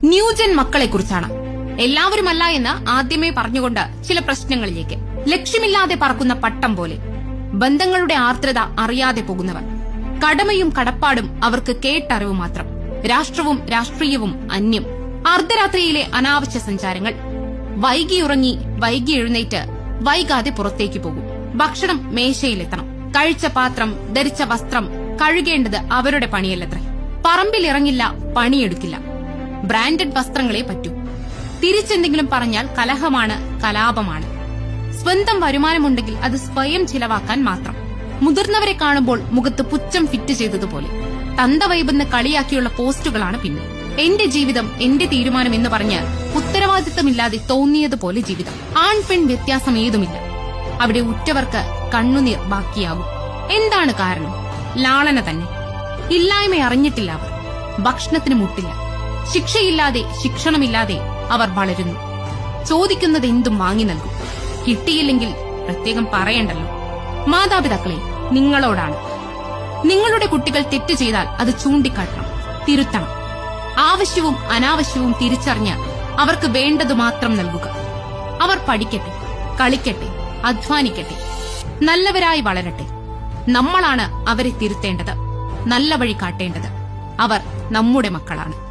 New gen മക്കളെക്കുറിച്ചാണ്. എല്ലാവരുമല്ല എന്ന് ആദ്യമേ പറഞ്ഞുകൊണ്ട് ചില പ്രശ്നങ്ങളിലേക്ക്. ലക്ഷ്യമില്ലാതെ പറക്കുന്ന പട്ടം പോലെ ബന്ധങ്ങളുടെ ആർദ്രത അറിയാതെ പോകുന്നവർ. കടമയും കടപ്പാടും അവർക്ക് കേട്ടറിവ് മാത്രം. രാഷ്ട്രവും രാഷ്ട്രീയവും അന്യം. അർദ്ധരാത്രിയിലെ അനാവശ്യ സഞ്ചാരങ്ങൾ. വൈകിയുറങ്ങി വൈകി എഴുന്നേറ്റ് വൈകാതെ പുറത്തേക്ക് പോകും. ഭക്ഷണം മേശയിലെത്തണം. കഴിച്ച പാത്രം, ധരിച്ച വസ്ത്രം കഴുകേണ്ടത് അവരുടെ പണിയല്ലത്രേ. പറമ്പിലിറങ്ങില്ല, പണിയെടുക്കില്ല. ബ്രാൻഡഡ് വസ്ത്രങ്ങളെ പറ്റൂ. തിരിച്ചെന്തെങ്കിലും പറഞ്ഞാൽ കലഹമാണ്, കലാപമാണ്. സ്വന്തം വരുമാനമുണ്ടെങ്കിൽ അത് സ്വയം ചിലവാക്കാൻ മാത്രം. മുതിർന്നവരെ കാണുമ്പോൾ മുഖത്ത് പുച്ഛം ഫിറ്റ് ചെയ്തതുപോലെ. തന്തവൈബെന്ന് കളിയാക്കിയുള്ള പോസ്റ്റുകളാണ് പിന്നെ. എന്റെ ജീവിതം എന്റെ തീരുമാനം എന്ന് പറഞ്ഞ് ഉത്തരവാദിത്തമില്ലാതെ തോന്നിയതുപോലെ ജീവിതം. ആൺ പെൺ വ്യത്യാസം ഏതുമില്ല. അവിടെ ഉറ്റവർക്ക് കണ്ണുനീർ ബാക്കിയാകും. എന്താണ് കാരണം? ലാളന തന്നെ. ഇല്ലായ്മ അറിഞ്ഞിട്ടില്ല അവർ. ഭക്ഷണത്തിന് മുട്ടില്ല. ശിക്ഷയില്ലാതെ ശിക്ഷണമില്ലാതെ അവർ വളരുന്നു. ചോദിക്കുന്നത് എന്തും വാങ്ങി നൽകും. കിട്ടിയില്ലെങ്കിൽ പ്രത്യേകം പറയണ്ടല്ലോ. മാതാപിതാക്കളെ, നിങ്ങളോടാണ്. നിങ്ങളുടെ കുട്ടികൾ തെറ്റ് ചെയ്താൽ അത് ചൂണ്ടിക്കാട്ടണം, തിരുത്തണം. ആവശ്യവും അനാവശ്യവും തിരിച്ചറിഞ്ഞ് അവർക്ക് വേണ്ടതു മാത്രം നൽകുക. അവർ പഠിക്കട്ടെ, കളിക്കട്ടെ, അധ്വാനിക്കട്ടെ, നല്ലവരായി വളരട്ടെ. നമ്മളാണ് അവരെ തിരുത്തേണ്ടത്, നല്ല വഴി കാട്ടേണ്ടത്. അവർ നമ്മുടെ മക്കളാണ്.